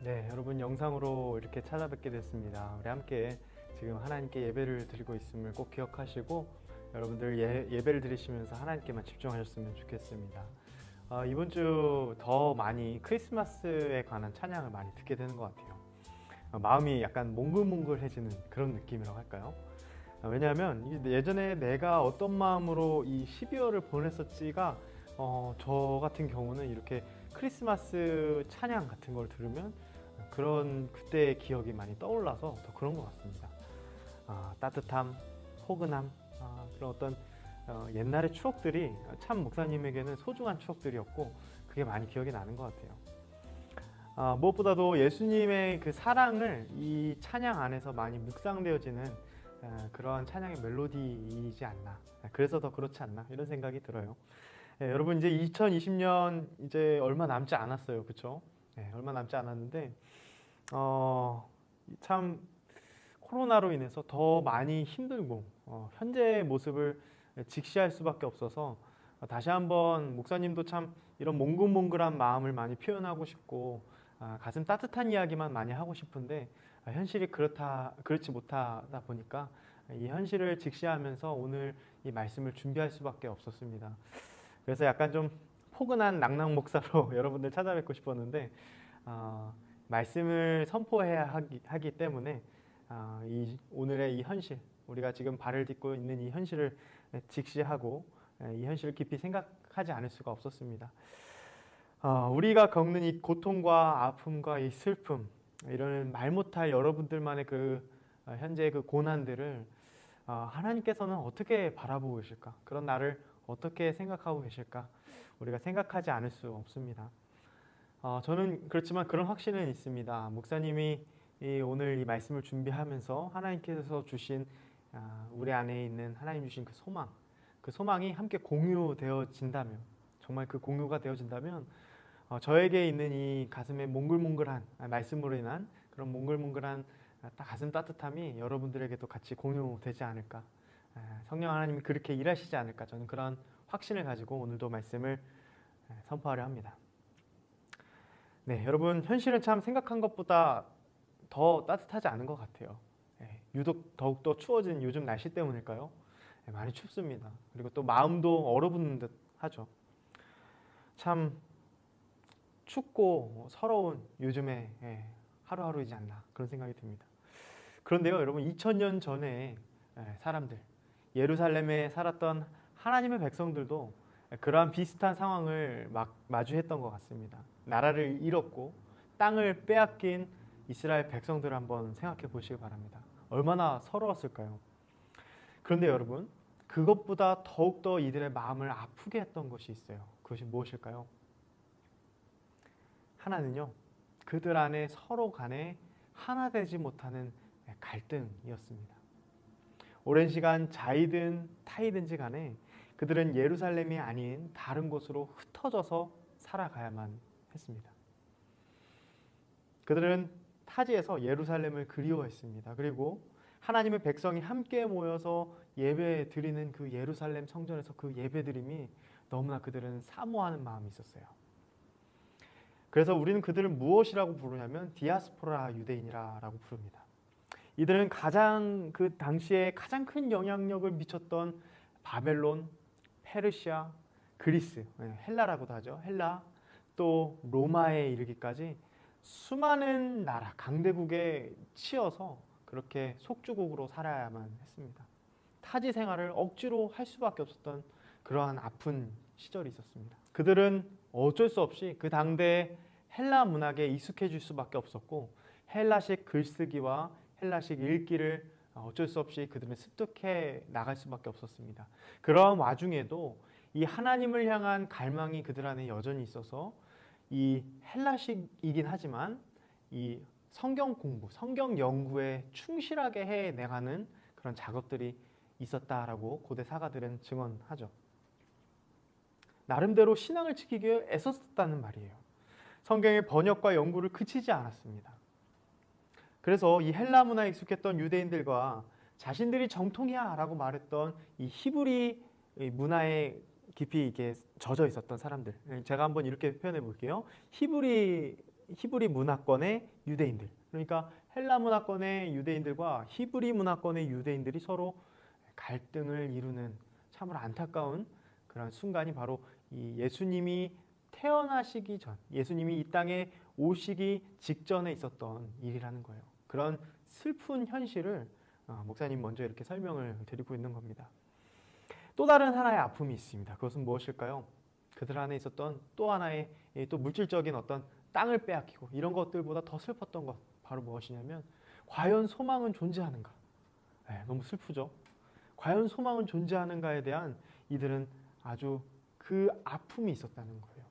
네, 여러분 영상으로 이렇게 찾아뵙게 됐습니다. 우리 함께 지금 하나님께 예배를 드리고 있음을 꼭 기억하시고 여러분들 예배를 드리시면서 하나님께만 집중하셨으면 좋겠습니다. 이번 주 더 많이 크리스마스에 관한 찬양을 많이 듣게 되는 것 같아요. 마음이 약간 몽글몽글해지는 그런 느낌이라고 할까요? 왜냐하면 예전에 내가 어떤 마음으로 이 12월을 보냈었지가 저 같은 경우는 이렇게 크리스마스 찬양 같은 걸 들으면 그런 그때의 기억이 많이 떠올라서 더 그런 것 같습니다. 따뜻함, 포근함, 그런 어떤 옛날의 추억들이 참 목사님에게는 소중한 추억들이었고 그게 많이 기억이 나는 것 같아요. 무엇보다도 예수님의 그 사랑을 이 찬양 안에서 많이 묵상되어지는 그러한 찬양의 멜로디이지 않나, 그래서 더 그렇지 않나 이런 생각이 들어요. 여러분 이제 2020년 이제 얼마 남지 않았어요, 그렇죠? 얼마 남지 않았는데 참 코로나로 인해서 더 많이 힘들고 현재의 모습을 직시할 수밖에 없어서 다시 한번 목사님도 참 이런 몽글몽글한 마음을 많이 표현하고 싶고 가슴 따뜻한 이야기만 많이 하고 싶은데 현실이 그렇지 못하다 보니까 이 현실을 직시하면서 오늘 이 말씀을 준비할 수밖에 없었습니다. 그래서 약간 좀 포근한 낭낭 목사로 여러분들 찾아뵙고 싶었는데 말씀을 선포해야 하기 때문에 오늘의 이 현실, 우리가 지금 발을 딛고 있는 이 현실을 직시하고 이 현실을 깊이 생각하지 않을 수가 없었습니다. 우리가 겪는 이 고통과 아픔과 이 슬픔, 이런 말 못할 여러분들만의 그 현재의 그 고난들을 하나님께서는 어떻게 바라보고 계실까? 그런 나를 어떻게 생각하고 계실까? 우리가 생각하지 않을 수 없습니다. 저는 그렇지만 그런 확신은 있습니다. 목사님이 오늘 이 말씀을 준비하면서 하나님께서 주신 우리 안에 있는 하나님 주신 그 소망이 함께 공유되어진다면, 정말 그 공유가 되어진다면 저에게 있는 이 가슴에 몽글몽글한 말씀으로 인한 그런 몽글몽글한 가슴 따뜻함이 여러분들에게도 같이 공유되지 않을까, 성령 하나님이 그렇게 일하시지 않을까, 저는 그런 확신을 가지고 오늘도 말씀을 선포하려 합니다. 네, 여러분 현실은 참 생각한 것보다 더 따뜻하지 않은 것 같아요. 유독 더욱더 추워진 요즘 날씨 때문일까요? 많이 춥습니다. 그리고 또 마음도 얼어붙는 듯 하죠. 참 춥고 서러운 요즘에 하루하루이지 않나 그런 생각이 듭니다. 그런데요, 여러분 2000년 전에 사람들, 예루살렘에 살았던 하나님의 백성들도 그러한 비슷한 상황을 마주했던 것 같습니다. 나라를 잃었고 땅을 빼앗긴 이스라엘 백성들을 한번 생각해 보시기 바랍니다. 얼마나 서러웠을까요? 그런데 여러분, 그것보다 더욱더 이들의 마음을 아프게 했던 것이 있어요. 그것이 무엇일까요? 하나는요, 그들 안에 서로 간에 하나 되지 못하는 갈등이었습니다. 오랜 시간 자이든 타이든지 간에 그들은 예루살렘이 아닌 다른 곳으로 흩어져서 살아가야만 했습니다. 그들은 타지에서 예루살렘을 그리워했습니다. 그리고 하나님의 백성이 함께 모여서 예배 드리는 그 예루살렘 성전에서 그 예배 드림이 너무나 그들은 사모하는 마음이 있었어요. 그래서 우리는 그들을 무엇이라고 부르냐면 디아스포라 유대인이라고 부릅니다. 이들은 그 당시에 가장 큰 영향력을 미쳤던 바벨론, 페르시아, 그리스, 헬라라고도 하죠. 헬라, 또 로마에 이르기까지 수많은 나라, 강대국에 치여서 그렇게 속주국으로 살아야만 했습니다. 타지 생활을 억지로 할 수밖에 없었던 그러한 아픈 시절이 있었습니다. 그들은 어쩔 수 없이 그 당대의 헬라 문학에 익숙해질 수밖에 없었고 헬라식 글쓰기와 헬라식 읽기를 어쩔 수 없이 그들은 습득해 나갈 수밖에 없었습니다. 그러한 와중에도 이 하나님을 향한 갈망이 그들 안에 여전히 있어서 이 헬라식이긴 하지만 이 성경 공부, 성경 연구에 충실하게 해내가는 그런 작업들이 있었다라고 고대 사가들은 증언하죠. 나름대로 신앙을 지키기 위해 애썼다는 말이에요. 성경의 번역과 연구를 그치지 않았습니다. 그래서 이 헬라 문화에 익숙했던 유대인들과 자신들이 정통이야 라고 말했던 이 히브리 문화에 깊이 이게 젖어 있었던 사람들, 제가 한번 이렇게 표현해 볼게요. 히브리 히브리 문화권의 유대인들, 그러니까 헬라 문화권의 유대인들과 히브리 문화권의 유대인들이 서로 갈등을 이루는 참으로 안타까운 그런 순간이 바로 이 예수님이 태어나시기 전, 예수님이 이 땅에 오시기 직전에 있었던 일이라는 거예요. 그런 슬픈 현실을 목사님 먼저 이렇게 설명을 드리고 있는 겁니다. 또 다른 하나의 아픔이 있습니다. 그것은 무엇일까요? 그들 안에 있었던 또 하나의 또 물질적인 어떤 땅을 빼앗기고 이런 것들보다 더 슬펐던 것, 바로 무엇이냐면 과연 소망은 존재하는가? 너무 슬프죠. 과연 소망은 존재하는가에 대한 이들은 아주 그 아픔이 있었다는 거예요.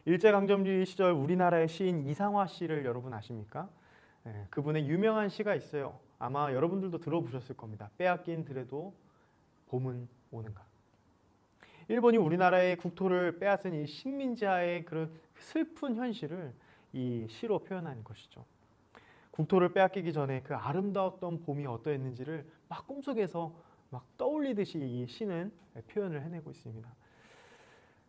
일제강점기 시절 우리나라의 시인 이상화 씨를 여러분 아십니까? 그분의 유명한 시가 있어요. 아마 여러분들도 들어보셨을 겁니다. 빼앗긴 들에도 봄은 오는가. 일본이 우리나라의 국토를 빼앗은 이 식민지하의 그런 슬픈 현실을 이 시로 표현한 것이죠. 국토를 빼앗기기 전에 그 아름다웠던 봄이 어떠했는지를 막 꿈속에서 막 떠올리듯이 이 시는 표현을 해내고 있습니다.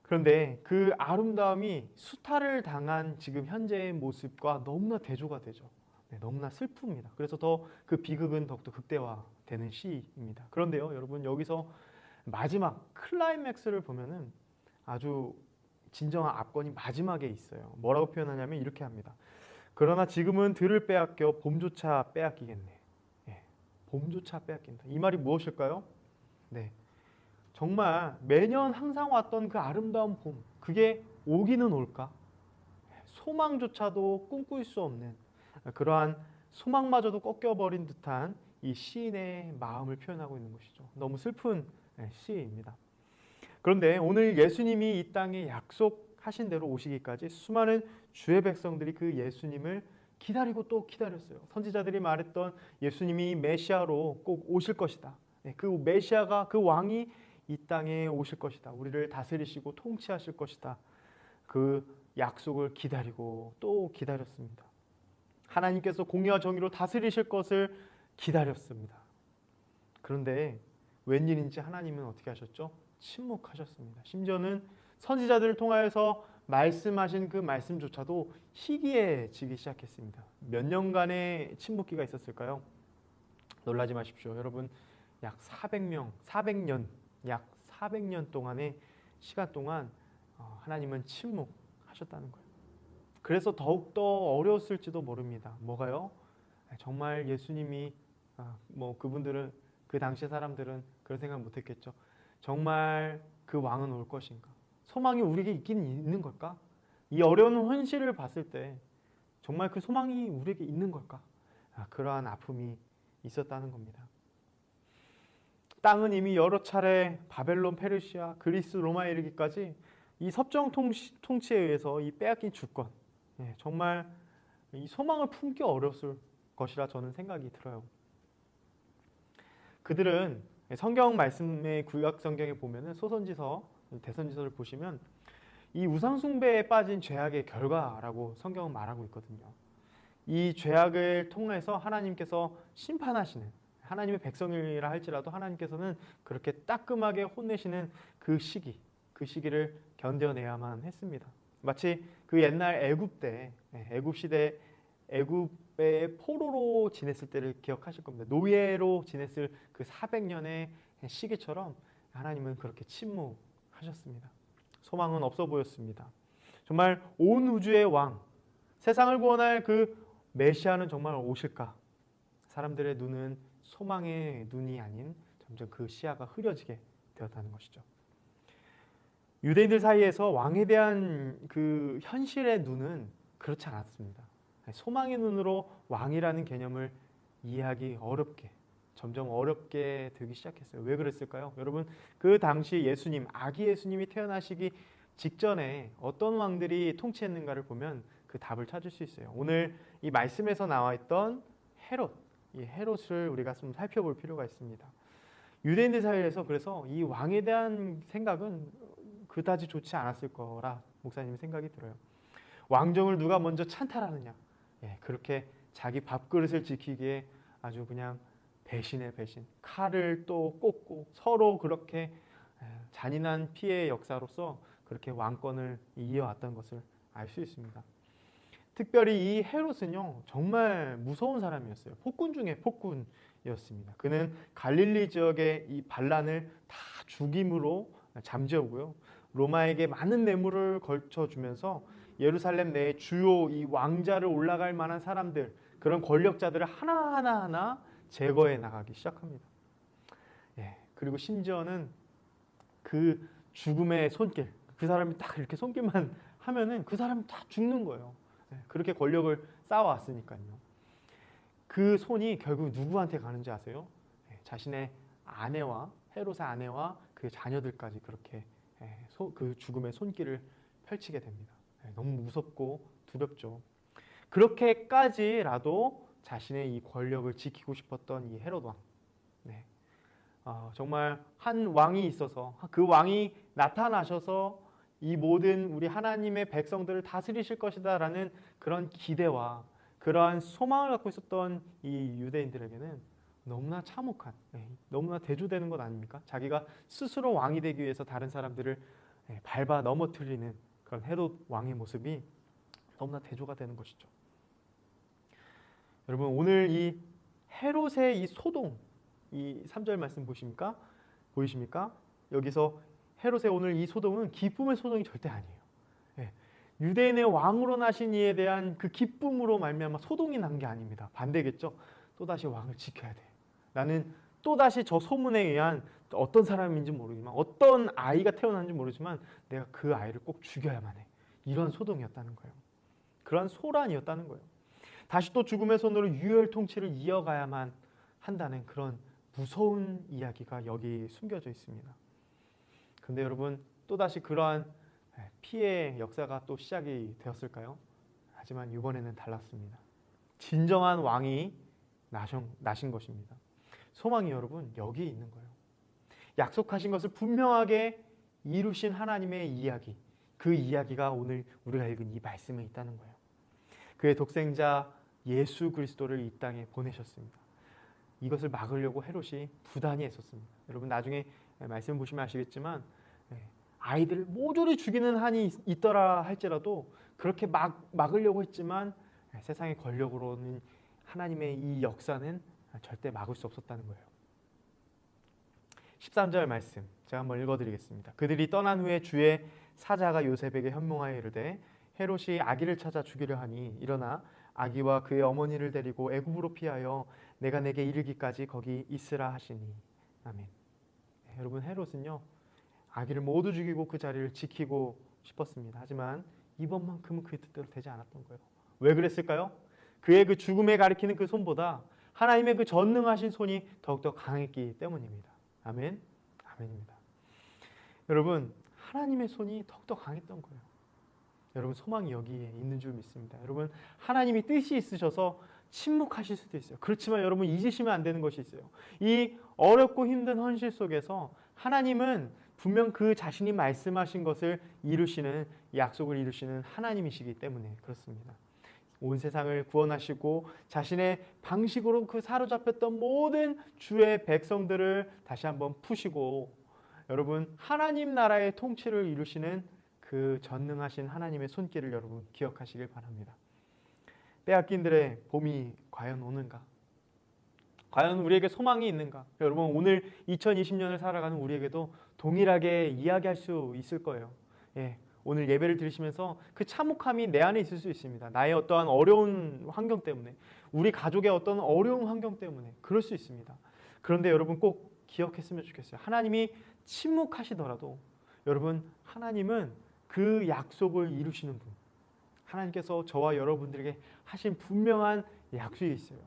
그런데 그 아름다움이 수탈을 당한 지금 현재의 모습과 너무나 대조가 되죠. 너무나 슬픕니다. 그래서 더 그 비극은 더욱더 극대화되는 시입니다. 그런데요, 여러분, 여기서 마지막 클라이맥스를 보면은 아주 진정한 압권이 마지막에 있어요. 뭐라고 표현하냐면 이렇게 합니다. 그러나 지금은 들을 빼앗겨 봄조차 빼앗기겠네. 봄조차 빼앗긴다. 이 말이 무엇일까요? 네, 정말 매년 항상 왔던 그 아름다운 봄, 그게 오기는 올까? 소망조차도 꿈꿀 수 없는 그러한 소망마저도 꺾여버린 듯한 이 시인의 마음을 표현하고 있는 것이죠. 너무 슬픈 시입니다. 그런데 오늘 예수님이 이 땅에 약속하신 대로 오시기까지 수많은 주의 백성들이 그 예수님을 기다리고 또 기다렸어요. 선지자들이 말했던 예수님이 메시아로 꼭 오실 것이다. 그 메시아가, 그 왕이 이 땅에 오실 것이다. 우리를 다스리시고 통치하실 것이다. 그 약속을 기다리고 또 기다렸습니다. 하나님께서 공의와 정의로 다스리실 것을 기다렸습니다. 그런데 웬일인지 하나님은 어떻게 하셨죠? 침묵하셨습니다. 심지어는 선지자들을 통하여서 말씀하신 그 말씀조차도 희귀해지기 시작했습니다. 몇 년간의 침묵기가 있었을까요? 놀라지 마십시오. 여러분, 약 400년, 약 400년 동안의 시간 동안 하나님은 침묵하셨다는 거예요. 그래서 더욱더 어려웠을지도 모릅니다. 뭐가요? 정말 예수님이 그분들은, 그 당시 사람들은 그런 생각 못했겠죠. 정말 그 왕은 올 것인가? 소망이 우리에게 있긴 있는 걸까? 이 어려운 현실을 봤을 때 정말 그 소망이 우리에게 있는 걸까? 그러한 아픔이 있었다는 겁니다. 땅은 이미 여러 차례 바벨론, 페르시아, 그리스, 로마에 이르기까지 이 섭정 통치에 의해서 이 빼앗긴 주권, 정말 이 소망을 품기 어려웠을 것이라 저는 생각이 들어요. 그들은 성경 말씀의 구약 성경에 보면은 소선지서, 대선지서를 보시면 이 우상 숭배에 빠진 죄악의 결과라고 성경은 말하고 있거든요. 이 죄악을 통해서 하나님께서 심판하시는, 하나님의 백성이라 할지라도 하나님께서는 그렇게 따끔하게 혼내시는 그 시기를 견뎌내야만 했습니다. 마치 그 옛날 애굽 때, 애굽 시대, 애굽의 포로로 지냈을 때를 기억하실 겁니다. 노예로 지냈을 그 400년의 시기처럼 하나님은 그렇게 침묵하셨습니다. 소망은 없어 보였습니다. 정말 온 우주의 왕, 세상을 구원할 그 메시아는 정말 오실까? 사람들의 눈은 소망의 눈이 아닌 점점 그 시야가 흐려지게 되었다는 것이죠. 유대인들 사이에서 왕에 대한 그 현실의 눈은 그렇지 않았습니다. 소망의 눈으로 왕이라는 개념을 이해하기 어렵게, 점점 어렵게 되기 시작했어요. 왜 그랬을까요? 여러분, 그 당시 예수님, 아기 예수님이 태어나시기 직전에 어떤 왕들이 통치했는가를 보면 그 답을 찾을 수 있어요. 오늘 이 말씀에서 나와 있던 헤롯, 이 헤롯을 우리가 좀 살펴볼 필요가 있습니다. 유대인들 사이에서 그래서 이 왕에 대한 생각은 그다지 좋지 않았을 거라 목사님의 생각이 들어요. 왕정을 누가 먼저 찬탈하느냐, 그렇게 자기 밥그릇을 지키기에 아주 그냥 배신의 배신, 칼을 또 꽂고 서로 그렇게 잔인한 피해의 역사로서 그렇게 왕권을 이어왔던 것을 알 수 있습니다. 특별히 이 헤롯은요 정말 무서운 사람이었어요. 폭군 중에 폭군이었습니다. 그는 갈릴리 지역의 이 반란을 다 죽임으로 잠재우고요. 로마에게 많은 뇌물을 걸쳐주면서 예루살렘 내에 주요 이 왕자를 올라갈 만한 사람들, 그런 권력자들을 하나하나 제거해 나가기 시작합니다. 예, 그리고 심지어는 그 죽음의 손길, 그 사람이 딱 이렇게 손길만 하면은 그 사람이 다 죽는 거예요. 예, 그렇게 권력을 쌓아왔으니까요. 그 손이 결국 누구한테 가는지 아세요? 예, 자신의 아내와 헤롯의 아내와 그 자녀들까지 그렇게 그 죽음의 손길을 펼치게 됩니다. 예, 너무 무섭고 두렵죠. 그렇게까지라도 자신의 이 권력을 지키고 싶었던 이 헤롯 왕. 네. 정말 한 왕이 있어서 그 왕이 나타나셔서 이 모든 우리 하나님의 백성들을 다스리실 것이다 라는 그런 기대와 그러한 소망을 갖고 있었던 이 유대인들에게는 너무나 참혹한, 너무나 대조되는 것 아닙니까? 자기가 스스로 왕이 되기 위해서 다른 사람들을 밟아 넘어뜨리는 그런 헤롯 왕의 모습이 너무나 대조가 되는 것이죠. 여러분, 오늘 이 헤롯의 이 소동, 이 3절 말씀 보이십니까? 여기서 헤롯의 오늘 이 소동은 기쁨의 소동이 절대 아니에요. 유대인의 왕으로 나신 이에 대한 그 기쁨으로 말미암아 소동이 난 게 아닙니다. 반대겠죠. 또다시 왕을 지켜야 돼. 나는 또다시 저 소문에 의한 어떤 사람인지 모르지만, 어떤 아이가 태어난지 모르지만 내가 그 아이를 꼭 죽여야만 해. 이런 소동이었다는 거예요. 그러한 소란이었다는 거예요. 다시 또 죽음의 손으로 유혈 통치를 이어가야만 한다는 그런 무서운 이야기가 여기 숨겨져 있습니다. 그런데 여러분, 또다시 그러한 피해의 역사가 또 시작이 되었을까요? 하지만 이번에는 달랐습니다. 진정한 왕이 나신 것입니다. 소망이 여러분 여기에 있는 거예요. 약속하신 것을 분명하게 이루신 하나님의 이야기, 그 이야기가 오늘 우리가 읽은 이 말씀에 있다는 거예요. 그의 독생자 예수 그리스도를 이 땅에 보내셨습니다. 이것을 막으려고 헤롯이 부단히 애썼습니다. 여러분 나중에 말씀 보시면 아시겠지만 아이들을 모조리 죽이는 한이 있더라 할지라도 그렇게 막으려고 했지만 세상의 권력으로는 하나님의 이 역사는 절대 막을 수 없었다는 거예요. 13절 말씀 제가 한번 읽어드리겠습니다. 그들이 떠난 후에 주의 사자가 요셉에게 현몽하여 이르되 헤롯이 아기를 찾아 죽이려 하니 일어나 아기와 그의 어머니를 데리고 애굽으로 피하여 내가 내게 이르기까지 거기 있으라 하시니. 아멘. 여러분 헤롯은요 아기를 모두 죽이고 그 자리를 지키고 싶었습니다. 하지만 이번만큼은 그의 뜻대로 되지 않았던 거예요. 왜 그랬을까요? 그의 그 죽음에 가리키는 그 손보다 하나님의 그 전능하신 손이 더욱더 강했기 때문입니다. 아멘. 아멘입니다. 여러분 하나님의 손이 더욱더 강했던 거예요. 여러분 소망이 여기에 있는 줄 믿습니다. 여러분 하나님이 뜻이 있으셔서 침묵하실 수도 있어요. 그렇지만 여러분 잊으시면 안 되는 것이 있어요. 이 어렵고 힘든 현실 속에서 하나님은 분명 그 자신이 말씀하신 것을 이루시는, 약속을 이루시는 하나님이시기 때문에 그렇습니다. 온 세상을 구원하시고 자신의 방식으로 그 사로잡혔던 모든 주의 백성들을 다시 한번 푸시고 여러분 하나님 나라의 통치를 이루시는 그 전능하신 하나님의 손길을 여러분 기억하시길 바랍니다. 빼앗긴들의 봄이 과연 오는가? 과연 우리에게 소망이 있는가? 여러분 오늘 2020년을 살아가는 우리에게도 동일하게 이야기할 수 있을 거예요. 오늘 예배를 들으시면서 그 참혹함이 내 안에 있을 수 있습니다. 나의 어떠한 어려운 환경 때문에, 우리 가족의 어떤 어려운 환경 때문에 그럴 수 있습니다. 그런데 여러분 꼭 기억했으면 좋겠어요. 하나님이 침묵하시더라도 여러분 하나님은 그 약속을 이루시는 분, 하나님께서 저와 여러분들에게 하신 분명한 약속이 있어요.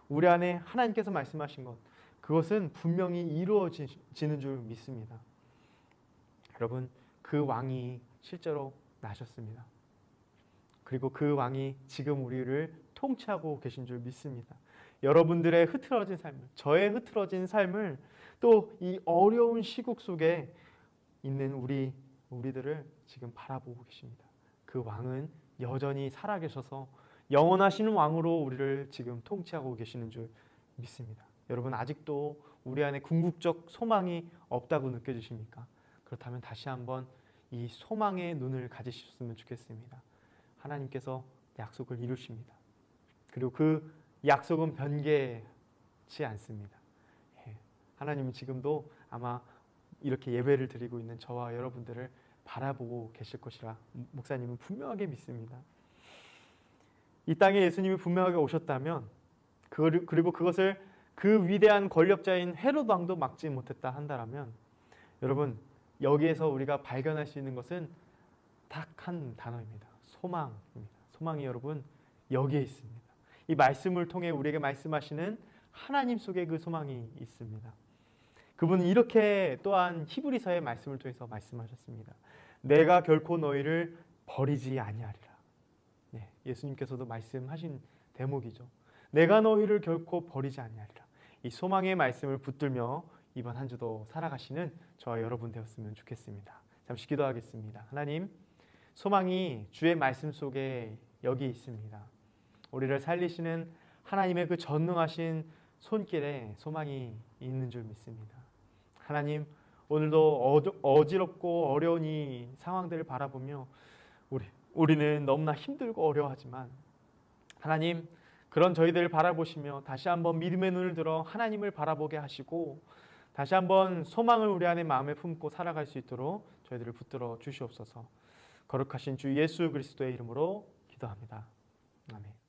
우리 안에 하나님께서 말씀하신 것, 그것은 분명히 이루어지는 줄 믿습니다. 여러분 그 왕이 실제로 나셨습니다. 그리고 그 왕이 지금 우리를 통치하고 계신 줄 믿습니다. 여러분들의 흐트러진 삶을, 저의 흐트러진 삶을 또 이 어려운 시국 속에 있는 우리들을 지금 바라보고 계십니다. 그 왕은 여전히 살아계셔서 영원하신 왕으로 우리를 지금 통치하고 계시는 줄 믿습니다. 여러분 아직도 우리 안에 궁극적 소망이 없다고 느껴지십니까? 그렇다면 다시 한번 이 소망의 눈을 가지셨으면 좋겠습니다. 하나님께서 약속을 이루십니다. 그리고 그 약속은 변개치 않습니다. 하나님은 지금도 아마 이렇게 예배를 드리고 있는 저와 여러분들을 바라보고 계실 것이라 목사님은 분명하게 믿습니다. 이 땅에 예수님이 분명하게 오셨다면 그리고 그것을 그 위대한 권력자인 헤롯 왕도 막지 못했다 한다면 여러분 여기에서 우리가 발견할 수 있는 것은 딱 한 단어입니다. 소망입니다. 소망이 여러분 여기에 있습니다. 이 말씀을 통해 우리에게 말씀하시는 하나님 속에 그 소망이 있습니다. 그분은 이렇게 또한 히브리서의 말씀을 통해서 말씀하셨습니다. 내가 결코 너희를 버리지 아니하리라. 네, 예수님께서도 말씀하신 대목이죠. 내가 너희를 결코 버리지 아니하리라. 이 소망의 말씀을 붙들며 이번 한 주도 살아가시는 저와 여러분 되었으면 좋겠습니다. 잠시 기도하겠습니다. 하나님, 소망이 주의 말씀 속에 여기 있습니다. 우리를 살리시는 하나님의 그 전능하신 손길에 소망이 있는 줄 믿습니다. 하나님, 오늘도 어지럽고 어려운 이 상황들을 바라보며 우리는 너무나 힘들고 어려워하지만 하나님, 그런 저희들을 바라보시며 다시 한번 믿음의 눈을 들어 하나님을 바라보게 하시고 다시 한번 소망을 우리 안에 마음에 품고 살아갈 수 있도록 저희들을 붙들어 주시옵소서. 거룩하신 주 예수 그리스도의 이름으로 기도합니다. 아멘.